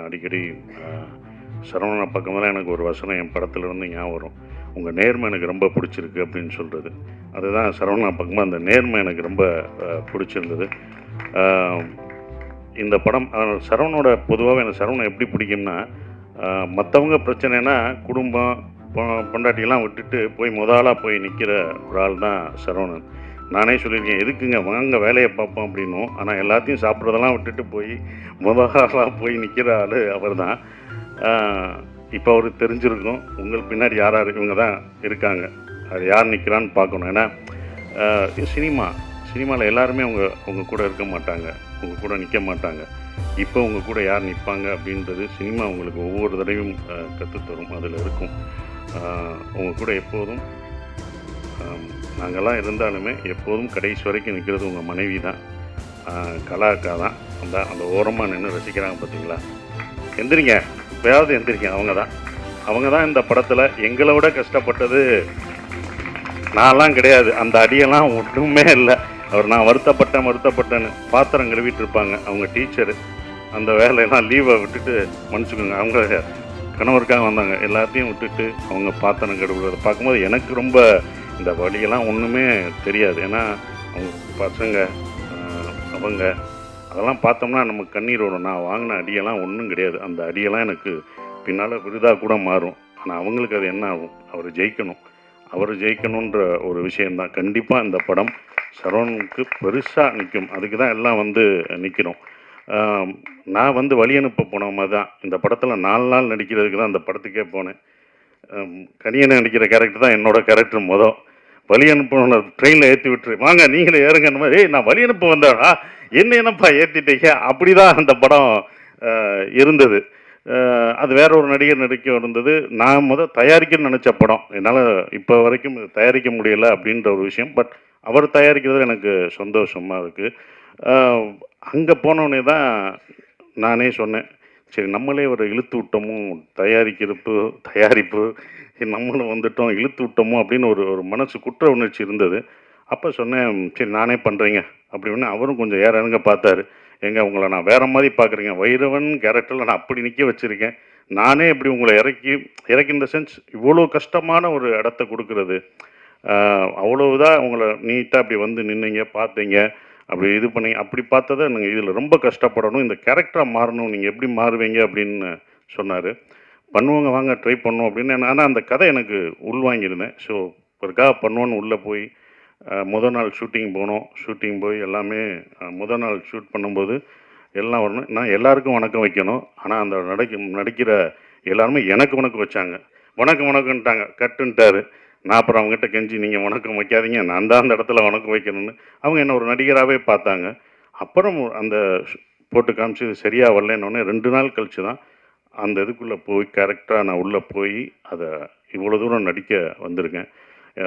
அடிக்கடி சரவணா பக்கமெல்லாம் எனக்கு ஒரு வசனம் என் படத்தில் இருந்து ஞாபகம் வரும். உங்கள் நேர்மை எனக்கு ரொம்ப பிடிச்சிருக்கு அப்படின்னு சொல்கிறது. அதுதான் சரவணா பக்கமாக அந்த நேர்மை எனக்கு ரொம்ப பிடிச்சிருந்தது. இந்த படம் சரவணோட பொதுவாகவே எனக்கு சரவணன் எப்படி பிடிக்கும்னா, மற்றவங்க பிரச்சனைனா குடும்பம் பொண்டாட்டியெல்லாம் விட்டுட்டு போய் முதலாக போய் நிற்கிற ஒரு ஆள் தான் சரவணன். நானே சொல்லியிருக்கேன், எதுக்குங்க வாங்க வேலையை பார்ப்போம் அப்படின்னும். ஆனால் எல்லாத்தையும் சாப்பிட்றதெல்லாம் விட்டுட்டு போய் முதலாக போய் நிற்கிற ஆள் அவர் தான். இப்போ அவருக்கு தெரிஞ்சிருக்கும் உங்களுக்கு பின்னாடி யார் யார் இவங்க தான் இருக்காங்க, அது யார் நிற்கிறான்னு பார்க்கணும். ஏன்னா சினிமாவில் எல்லாருமே உங்கள் கூட இருக்க மாட்டாங்க, உங்கள் கூட நிற்க மாட்டாங்க. இப்போ உங்கள் கூட யார் நிற்பாங்க அப்படின்றது சினிமா உங்களுக்கு ஒவ்வொரு தடவையும் கற்றுத்தரும். அதில் இருக்கும் உங்கள் கூட எப்போதும் நாங்கள்லாம் இருந்தாலுமே எப்போதும் கடைசி வரைக்கும் நிற்கிறது உங்கள் மனைவி தான், கலாக்கா தான். அந்த ஓரமாக நின்று ரசிக்கிறாங்க பார்த்தீங்களா. எந்திரிங்க, எப்பயாவது எந்திரிங்க. அவங்க தான் இந்த படத்தில் எங்களை விட கஷ்டப்பட்டது. நான்லாம் கிடையாது, அந்த அடியெல்லாம் ஒன்றுமே இல்லை. நான் வருத்தப்பட்டேன்னு பாத்திரம் கழுவிட்டு இருப்பாங்க அவங்க டீச்சரு. அந்த வேலையெல்லாம் லீவை விட்டுட்டு மன்னிச்சுக்கோங்க, அவங்க கணவருக்காக வந்தாங்க, எல்லாத்தையும் விட்டுட்டு அவங்க பாத்திரம் கழுவுறதை பார்க்கும்போது எனக்கு ரொம்ப இந்த வழியெல்லாம் ஒன்றுமே தெரியாது. ஏன்னா அவங்க பசங்க அவங்க அதெல்லாம் பார்த்தோம்னா நமக்கு கண்ணீர் வரும். நான் வாங்கின அடியெல்லாம் ஒன்றும் கிடையாது. அந்த அடியெல்லாம் எனக்கு பின்னால் விருதாக கூட மாறும். ஆனால் அவங்களுக்கு அது என்ன ஆகும், அவர் ஜெயிக்கணுன்ற ஒரு விஷயந்தான். கண்டிப்பாக இந்த படம் சரவணனுக்கு பெருசாக நிற்கும். அதுக்கு தான் எல்லாம் நிற்கிறோம். நான் வழி அனுப்ப போன மாதிரி தான் இந்த படத்தில் 4 நாள் நடிக்கிறதுக்கு தான் அந்த படத்துக்கே போனேன். கனியனை நடிக்கிற கேரக்டர் தான் என்னோடய கேரக்டர். வழி அனுப்ப ட்ரெயினில் ஏற்றி விட்டுரு, வாங்க நீங்களே ஏறுங்க மாதிரி. நான் வழி அனுப்ப வந்தேனா, என்னப்பா ஏற்றிட்டீங்க, அப்படி தான் அந்த படம் இருந்தது. அது வேற ஒரு நடிகர் நடிக்க இருந்தது. நான் தயாரிக்கணும்னு நினச்ச படம் என்னால் இப்போ வரைக்கும் தயாரிக்க முடியலை அப்படின்ற ஒரு விஷயம். பட் அவர் தயாரிக்கிறது எனக்கு சந்தோஷமாக இருக்குது. அங்கே போனோடனே தான் நானே சொன்னேன், சரி நம்மளே ஒரு இழுத்து விட்டோமோ, தயாரிப்பு நம்மளும் வந்துட்டோம், இழுத்து விட்டோமோ அப்படின்னு ஒரு மனசு குற்ற உணர்ச்சி இருந்தது. அப்போ சொன்னேன், சரி நானே பண்ணுறேங்க அப்படின்னு. அவரும் கொஞ்சம் இறங்க பார்த்தாரு. உங்களை நான் வேறு மாதிரி பார்க்குறீங்க, வைரவன் கேரக்டரில் நான் அப்படி நிற்க வச்சுருக்கேன், நானே இப்படி உங்களை இறக்கி இந்த சென்ஸ் இவ்வளோ கஷ்டமான ஒரு இடத்த கொடுக்குறது, அவ்வளவுதான் உங்களை நீட்டாக அப்படி நின்னீங்க, பார்த்தீங்க, அப்படி இது பண்ணீங்க, அப்படி பார்த்ததை நீங்கள் இதில் ரொம்ப கஷ்டப்படணும், இந்த கேரக்டராக மாறணும், நீங்கள் எப்படி மாறுவீங்க அப்படின்னு சொன்னார். பண்ணுவோங்க, வாங்க ட்ரை பண்ணுவோம் அப்படின்னு. ஆனால் அந்த கதை எனக்கு உள்வாங்கியிருந்தேன். ஸோ ஒருக்காக பண்ணுவோன்னு உள்ளே போய் முதல் நாள் ஷூட்டிங் போய் எல்லாமே முதல் நாள் ஷூட் பண்ணும்போது எல்லாம் வரணும். நான் எல்லாருக்கும் வணக்கம் வைக்கணும். ஆனால் அந்த நடிக்கிற எல்லாருமே எனக்கு வணக்கம் வச்சாங்க. வணக்கம்ட்டாங்க, கட்டுன்ட்டாரு. நான் அப்புறம் அவங்ககிட்ட கெஞ்சி, நீங்கள் வணக்கம் வைக்காதீங்க, நான் தான் அந்த இடத்துல வணக்கம் வைக்கணும்னு. அவங்க என்ன ஒரு நடிகராகவே பார்த்தாங்க. அப்புறம் அந்த போட்டு காமிச்சு சரியாக வரலன்னொடனே 2 நாள் கழித்து தான் அந்த இதுக்குள்ளே போய் கேரக்டராக நான் உள்ளே போய் அதை இவ்வளோ தூரம் நடிக்க வந்திருக்கேன்.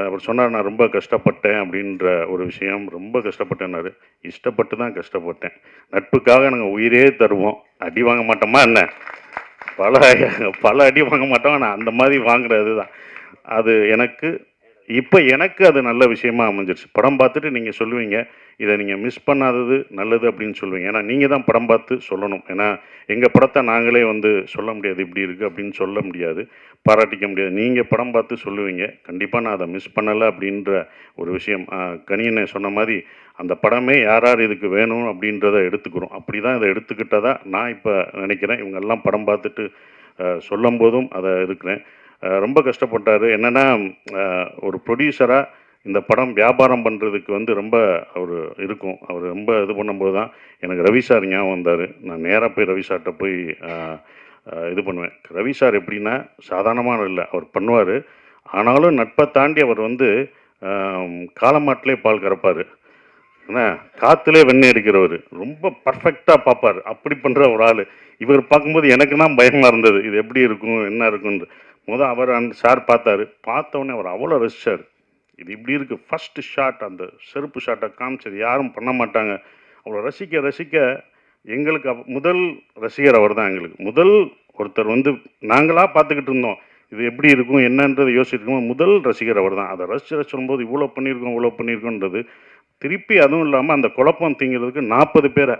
அவர் சொன்னார், நான் ரொம்ப கஷ்டப்பட்டேன் அப்படின்ற ஒரு விஷயம். ரொம்ப கஷ்டப்பட்டேன்னாரு. இஷ்டப்பட்டு தான் கஷ்டப்பட்டேன். நட்புக்காக நாங்கள் உயிரே தருவோம். அடி வாங்க மாட்டோமா என்ன, பல அடி வாங்க மாட்டோம். ஆனால் அந்த மாதிரி வாங்குறது தான் அது எனக்கு அது நல்ல விஷயமா அமைஞ்சிருச்சு. படம் பார்த்துட்டு நீங்கள் சொல்லுவீங்க, இதை நீங்கள் மிஸ் பண்ணாதது நல்லது அப்படின்னு சொல்லுவீங்க. ஏன்னா நீங்கள் தான் படம் பார்த்து சொல்லணும். ஏன்னா எங்கள் படத்தை நாங்களே சொல்ல முடியாது, இப்படி இருக்குது அப்படின்னு சொல்ல முடியாது, பாராட்டிக்க முடியாது. நீங்கள் படம் பார்த்து சொல்லுவீங்க. கண்டிப்பாக நான் அதை மிஸ் பண்ணலை அப்படின்ற ஒரு விஷயம். கனியனை சொன்ன மாதிரி அந்த படமே யார் இதுக்கு வேணும் அப்படின்றத எடுத்துக்கிறோம். அப்படி தான் இதை எடுத்துக்கிட்டதா நான் இப்போ நினைக்கிறேன். இவங்கெல்லாம் படம் பார்த்துட்டு சொல்லும் போதும் அதை இருக்கிறேன். ரொம்ப கஷ்டப்பட்டார். என்னென்னா ஒரு ப்ரொடியூசராக இந்த படம் வியாபாரம் பண்ணுறதுக்கு ரொம்ப இருக்கும். அவர் ரொம்ப இது பண்ணும்போது தான் எனக்கு ரவி சார் ஞாபகம் வந்தார். நான் நேராக போய் ரவி சார்கிட்ட போய் இது பண்ணுவேன். ரவி சார் எப்படின்னா சாதாரணமான இல்லை, அவர் பண்ணுவார். ஆனாலும் நட்பை தாண்டி அவர் காலமாட்டிலே பால் கறப்பார், ஏன்னா காற்றுலே வெண்ணெய் எடுக்கிறவர், ரொம்ப பர்ஃபெக்டாக பார்ப்பார். அப்படி பண்ணுற ஒரு ஆள். இவர் பார்க்கும்போது எனக்கு தான் பயமாக இருந்தது, இது எப்படி இருக்கும் என்ன இருக்குன்னு. அவர் அந்த சார் பார்த்தோன்னே அவர் அவ்வளோ ரசிச்சார். இது இப்படி இருக்குது, ஃபஸ்ட்டு ஷாட் அந்த செருப்பு ஷாட்டை காமிச்சது யாரும் பண்ண மாட்டாங்க. அவ்வளோ ரசிக்க எங்களுக்கு முதல் ரசிகர் அவர் தான். எங்களுக்கு முதல் ஒருத்தர் நாங்களாக பார்த்துக்கிட்டு இருந்தோம் இது எப்படி இருக்கும் என்னன்றது யோசிச்சிருக்கோம். முதல் ரசிகர் அவர் தான். அதை ரசிச்சும்போது இவ்வளோ பண்ணியிருக்கோன்றது திருப்பி. அதுவும் இல்லாமல் அந்த குழப்பம் தீங்கிறதுக்கு 40 பேரை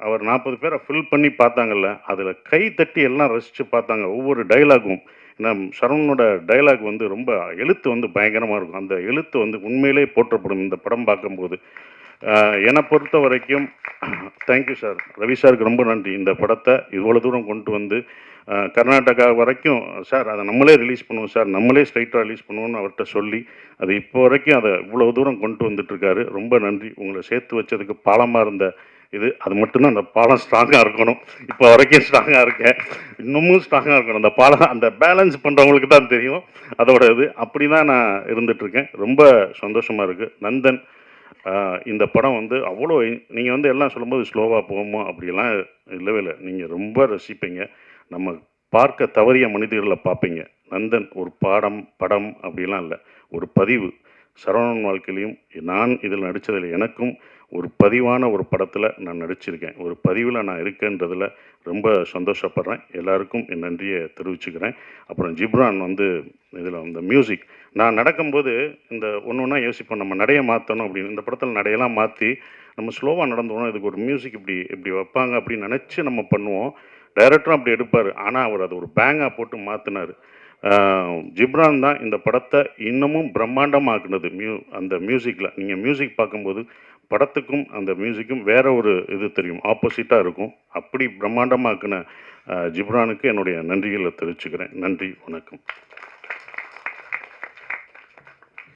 அவர் 40 பேரை ஃபில் பண்ணி பார்த்தாங்கல்ல, அதில் கை தட்டி எல்லாம் ரசித்து பார்த்தாங்க. ஒவ்வொரு டயலாகும். ஏன்னா சரவணனோட டயலாக் வந்து ரொம்ப எழுத்து வந்து பயங்கரமாக இருக்கும். அந்த எழுத்து வந்து உண்மையிலேயே போற்றப்படும் இந்த படம் பார்க்கும்போது. என்னை பொறுத்த வரைக்கும் தேங்க்யூ சார். ரவி சாருக்கு ரொம்ப நன்றி. இந்த படத்தை இவ்வளோ தூரம் கொண்டு வந்து கர்நாடகா வரைக்கும் சார் அதை நம்மளே ரிலீஸ் பண்ணுவோம் சார், நம்மளே ஸ்ட்ரைட்டாக ரிலீஸ் பண்ணுவோம்னு அவர்கிட்ட சொல்லி அது இப்போ வரைக்கும் அதை இவ்வளோ தூரம் கொண்டு வந்துட்டுருக்காரு. ரொம்ப நன்றி. உங்களை சேர்த்து வச்சதுக்கு பாலமாக இருந்த அது மட்டும்தான். அந்த பாலம் ஸ்ட்ராங்காக இருக்கணும். இப்போ வரைக்கும் ஸ்ட்ராங்காக இருக்கேன், இன்னமும் ஸ்ட்ராங்காக இருக்கணும். அந்த பாலம் அந்த பேலன்ஸ் பண்ணுறவங்களுக்கு தான் தெரியும் அதோட அப்படி தான் நான் இருந்துகிட்ருக்கேன். ரொம்ப சந்தோஷமாக இருக்குது. நந்தன் இந்த படம் வந்து அவ்வளோ நீங்கள் வந்து எல்லாம் சொல்லும்போது ஸ்லோவாக போகுமோ அப்படிலாம் இல்லவே இல்லை. நீங்கள் ரொம்ப ரசிப்பீங்க. நம்ம பார்க்க தவறிய மனிதர்களை பார்ப்பீங்க. நந்தன் ஒரு படம் அப்படிலாம் இல்லை, ஒரு பதிவு. சரவணன் வாழ்க்கையிலையும் நான் இதில் நடித்ததில் எனக்கும் ஒரு பதிவான ஒரு படத்தில் நான் நடிச்சிருக்கேன். ஒரு பதிவில் நான் இருக்கேன்றதில் ரொம்ப சந்தோஷப்படுறேன். எல்லாருக்கும் என் நன்றியை தெரிவிச்சுக்கிறேன். அப்புறம் ஜிப்ரான் வந்து இதில் அந்த மியூசிக் நான் நடக்கும்போது இந்த ஒன்று ஒன்றா யோசிப்போம், நம்ம நடையை மாற்றணும் அப்படின்னு. இந்த படத்தில் நடையெல்லாம் மாற்றி நம்ம ஸ்லோவாக நடந்தோன்னா இதுக்கு ஒரு மியூசிக் இப்படி வைப்பாங்க அப்படின்னு நினச்சி நம்ம பண்ணுவோம். டைரக்டரும் அப்படி எடுப்பார். ஆனால் அவர் அதை ஒரு பேங்காக போட்டு மாற்றினார். ஜிப்ரான் தான் இந்த படத்தை இன்னமும் பிரம்மாண்டமாக்குனது. அந்த மியூசிக்கில் நீங்கள் மியூசிக் பார்க்கும்போது படத்துக்கும் அந்த மியூசிக்கும் வேற ஒரு தெரியும், ஆப்போசிட்டாக இருக்கும். அப்படி பிரம்மாண்டமாக்குன ஜிப்ரானுக்கு என்னுடைய நன்றிகளை தெரிவிச்சுக்கிறேன். நன்றி, வணக்கம்.